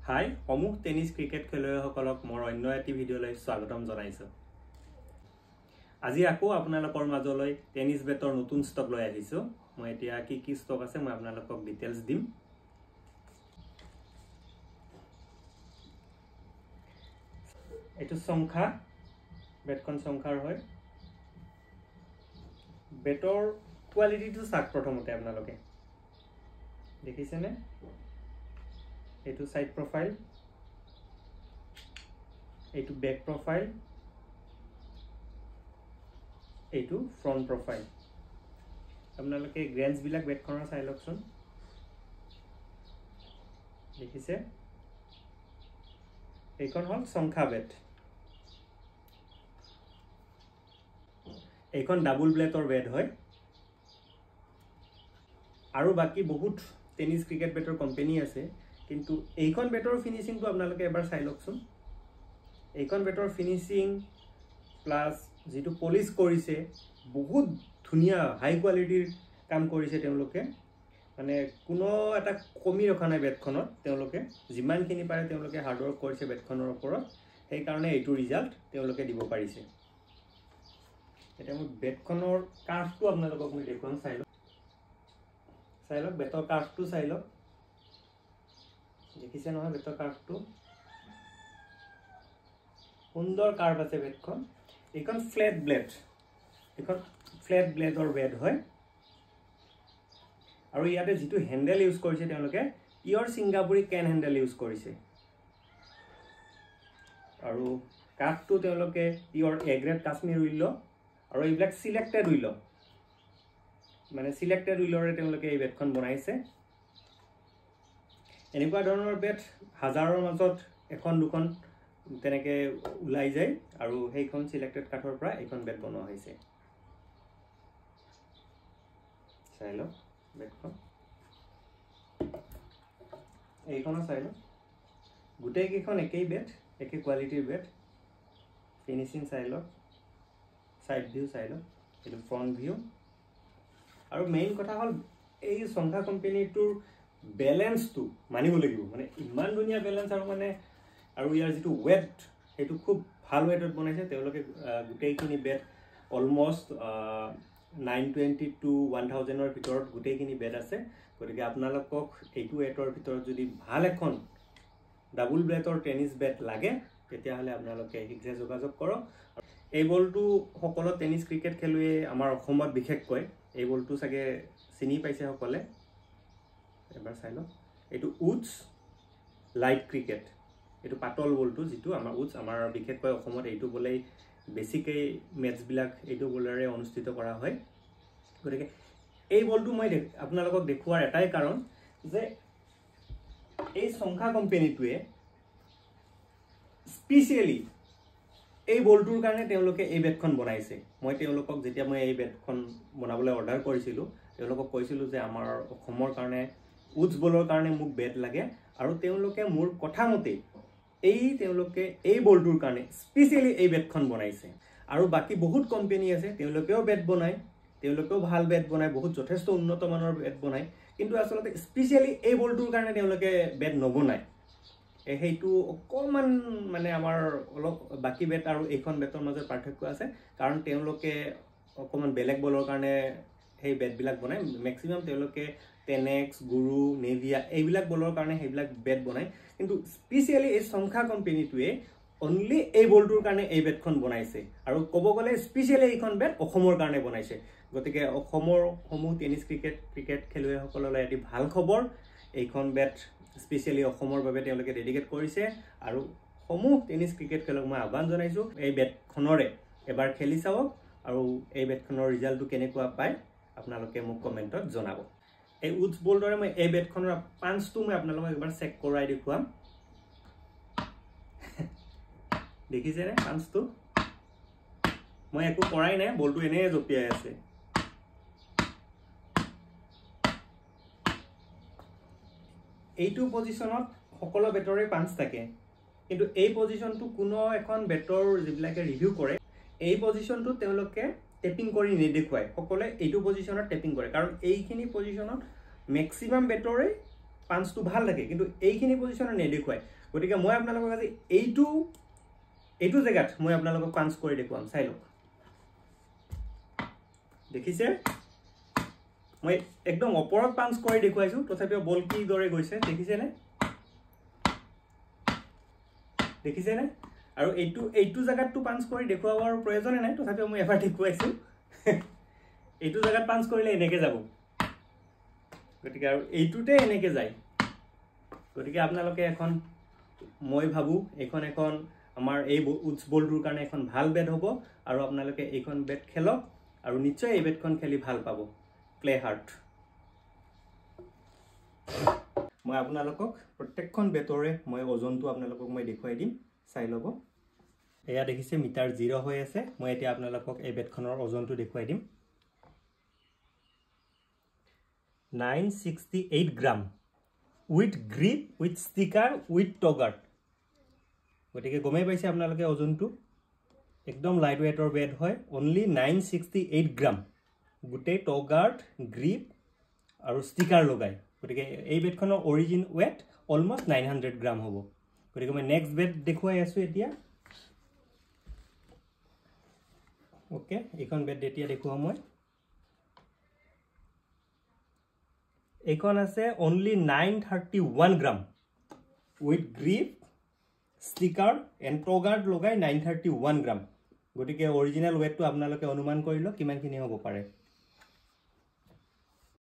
হাই সমূহ tennis cricket খেলুৱৈসকলক মোৰ অন্য এটি ভিডিঅ'লৈ স্বাগতম জনাইছো। আজি আকৌ আপোনালোকৰ মাজলৈ টেনিছ বেটৰ নতুন ষ্টক লৈ আহিছো। মই এতিয়া কি ষ্টক আছে মই আপোনালোকক ডিটেইলছ দিম। এটো সংখ্যা বেটখন সংখ্যাৰ হয়। বেটৰ কোৱালিটিটো চাক প্ৰথমতে আপোনালোকে দেখিছেনে? এইটো সাইড প্ৰোফাইল, এইটো ব্যাক প্ৰোফাইল, এইটো ফ্ৰন্ট প্ৰোফাইল। আপোনালোকে গ্ৰেন্স বিলাক বেটখনৰ চাই লওকচোন। দেখিছে? এইখন হল সংখ্যা বেট। এইখন ডাবল ব্লেডৰ বেট হয়। আৰু বাকি বহুত টেনিছ ক্ৰিকেট বেটৰ কোম্পানী আছে, কিন্তু এইখন বেটৰ ফিনিশিংটো আপোনালোকে এবাৰ চাই লওকচোন। এইখন বেটৰ ফিনিশিং প্লাস যেটো পলিশ কৰিছে বহুত ধুনিয়া হাই কোৱালিটিৰ কাম কৰিছে তেওঁলোকে। মানে কোনো এটা কমি ৰখা নাই বেটখনত। তেওঁলোকে যিমানখিনি পাৰে তেওঁলোকে হাৰ্ড ওয়াৰ্ক কৰিছে বেটখনৰ ওপৰত। সেই কাৰণে এইটো ৰিজাল্ট তেওঁলোকে দিব পাৰিছে। এটা মই বেটখনৰ কাৰ্ভটো আপোনালোকক মই দেখুৱাম, চাই লওক বেটৰ কাৰ্ভটো চাই লওক। দেখিছে নহয় বেটৰ কাৰ্ভটো? সুন্দৰ কাৰ্ভ আছে বেটখন। এইখন ফ্ল্যাট ব্লেড, এইখন ফ্ল্যাট ব্লেডৰ বেট হয়। আৰু ইয়াতে যেটো হ্যান্ডেল ইউজ কৰিছে তেওঁলোকে পিওৰ সিঙ্গাপুৰী কেন হ্যান্ডেল ইউজ কৰিছে। আৰু কাঠটো তেওঁলোকে pure A grade Kashmir will আৰু এইবিলাক সিলেক্টেড উইল, মানে সিলেক্টেড উইলৰে তেওঁলোকে এই বেটখন বনাইছে। এনেকুৱা ধৰণৰ বেট হাজাৰৰ মাজত এখন দুখন তেনেকে ওলাই যায়, আৰু সেইখন সিলেক্টেড কাঠৰ পৰা এইখন বেট বনোৱা হৈছে। চাই লওক বেটখন, এইখনো চাই লওক। গোটেই কেইখন একেই বেট, একে কোৱালিটিৰ বেট। ফিনিশিং চাই লওক, সাইড ভিউ চাই লওক, এইটো ফ্ৰন্ট ভিউ। আৰু মেইন কথা হল এই সংখ্যা কোম্পানীটোৰ ব্যালেন্সটো মানিব লাগিব। মানে ইমান ধুনিয়া ব্যালেন্স আৰু ইয়াৰ যেটো ওয়েট সেইটো খুব ভাল ওয়েটত বনাইছে তেওঁলোকে। গোটেইখিনি বেট অলমোস্ট 920 to 1000 ৰ ভিতৰত গোটেইখিনি বেট আছে। গতিকে আপোনালোকক এইটো ওয়েটৰ ভিতৰত যদি ভাল এখন ডাবল ব্লেডৰ টেনিছ বেট লাগে তেতিয়া হলে আপোনালোকে শীঘ্ৰে যোগাযোগ কৰক। এই বলটো সকলো টেনিছ ক্ৰিকেট খেলুৱৈ আমাৰ অসমত বিশেষকৈ এই বলটো চাগে চিনি পাইছে সকলে। এবাৰ চাই লওক। এইটো উডছ লাইট ক্ৰিকেট, এইটো পাতল বলটো যেটো আমাৰ উডছ, আমাৰ বিশেষকৈ অসমত এইটো বলেই বেছিকৈ মেটচ বিলাক এইটো বলেৰে অনুষ্ঠিত কৰা হয়। গতিকে এই বলটো মই আপোনালোকক দেখুৱাৰ এটাই কাৰণ যে এই সংখ্যা কোম্পানীটোৱে স্পেশালি এই বলটোৰ কাৰণে তেওঁলোকে এই বেটখন বনাইছে। মই তেওঁলোকক যেতিয়া মই এই বেটখন বনাবলৈ অৰ্ডাৰ কৰিছিলো তেওঁলোকক কৈছিলো যে আমাৰ অসমৰ কাৰণে উডছ বলৰ কাৰণে মোক বেট লাগে, আৰু তেওঁলোকে মোৰ কথা মতে তেওঁলোকে এই বলটোৰ কাৰণে স্পেশালি এই বেটখন বনাইছে। আৰু বাকি বহুত কোম্পানী আছে তেওঁলোকেও বেট বনায়, তেওঁলোকেও ভাল বেট বনায়, বহুত যথেষ্ট উন্নত মানৰ বেট বনায়, কিন্তু আসলতে স্পেশালি এই বলটোৰ কাৰণে তেওঁলোকে বেট নবনায়। সেইটো অকমান মানে আমাৰ অলপ বাকি বেট আৰু এইখন বেটৰ মাজত পাৰ্থক্য আছে, কাৰণ তেওঁলোকে অকমান বেলেগ বলৰ কাৰণে সেই বেট বিলাক বনায়। ম্যাক্সিমাম তেওঁলোকে টেনেক্স, গুৰু, নেভিয়া এইবিলাক বলৰ কাৰণে সেইবিলাক বেট বনায়, কিন্তু স্পেশালি এই সংখ্যা কোম্পানীটোৱে অনলি এই বলটোৰ কাৰণে এই বেটখন বনাইছে। আৰু ক'ব গ'লে স্পেশালি এইখন বেট অসমৰ কাৰণে বনাইছে। গতিকে অসমৰ সমূহ টেনিছ ক্ৰিকেট খেলুৱৈসকললৈ এটি ভাল খবৰ। এইখন বেট স্পেশালি অসমৰ বাবে তেওঁলোকে ডেডিকেট কৰিছে, আৰু সমূহ টেনিছ ক্ৰিকেট খেলুৱৈক মই আহ্বান জনাইছো এই বেটখনৰে এবাৰ খেলি চাওক, আৰু এই বেটখনৰ ৰিজাল্টটো কেনেকুৱা পায় আপোনালোকে মোক কমেন্টত জনাব। এই উডছ বলৰে মই এই বেটখনৰ পাঞ্চটো মই আপোনালোকক এবাৰ চেক কৰাই দেখুৱাম। দেখিছে নে পাঞ্চটো? মই একো কৰাই নাই, বলটো এনে জপিয়াই আছে। এইটো পজিশনত সকলো বেটৰে পাঞ্চ থাকে, কিন্তু এই পজিশনটো কোনো এখন বেটৰ যিবিলাকে ৰিভিউ কৰে এই পজিশনটো তেওঁলোকে টেপিং কৰি নেদেখুৱায়। সকলে এইটো পজিশনত টেপিং কৰে, কাৰণ এইখিনি পজিশনত ম্যাক্সিমাম বেটৰে পাঞ্চটো ভাল থাকে কিন্তু এইখিনি পজিশ্যনত নেদেখুৱায় গতিকে মই আপোনালোকক আজি এইটো জেগাত মই আপোনালোকক পাঞ্চ কৰি দেখুৱাম চাই লওক দেখিছে মই একদম ওপৰত পাঞ্চ কৰি দেখুৱাইছো তথাপিও বল কি দৰে গৈছে দেখিছে নে আৰু এইটো জায়গাটো পাঞ্চ কৰি দেখুৱাবৰ প্ৰয়োজন নাই তথাপিও মই এবাৰ দেখুৱাইছো এইটো জায়গাত পাঞ্চ কৰিলে এনেকে যাব গতিকে আৰু এইটোতে এনেকে যায় গতিকে আপোনালোকে এখন মই ভাবো এখন আমাৰ এই উডছ বলটোৰ কাৰণে এখন ভাল বেট হ'ব আৰু আপোনালোকে এইখন বেট খেলক আৰু নিশ্চয় এই বেটখন খেলি ভাল পাব প্লে হাৰ্ড মই আপোনালোকক প্ৰত্যেকখন বেটৰে মই ওজনটো আপোনালোকক মই দেখুৱাই দিম চাই ল'ব এয়া দেখিছে মিটাৰ 0 হৈ আছে মই এতিয়া আপোনালোকক এই বেটখনৰ ওজনটো দেখুৱাই দিম 968 gram with grip with sticker with toe guard গতিকে গমেই পাইছে আপোনালোকে ওজনটো একদম লাইট ৱেটৰ বেট হয় অনলি 968 গ্ৰাম গোটেই টগাৰ গ্ৰিপ আৰু ষ্টিকাৰ লগাই গতিকে এই বেটখনৰ অৰিজিন ৱেট অলমোষ্ট 900 গ্ৰাম হ'ব গতিকে মই নেক্সট বেট দেখুৱাই আছো এতিয়া ওকে এইখন বেট এতিয়া দেখুৱাম মই এইখন আছে only 931 gram with grip sticker and toe guard লগাই 931 গ্ৰাম গতিকে অৰিজিনেল ৱেটটো আপোনালোকে অনুমান কৰি লওক কিমানখিনি হ'ব পাৰে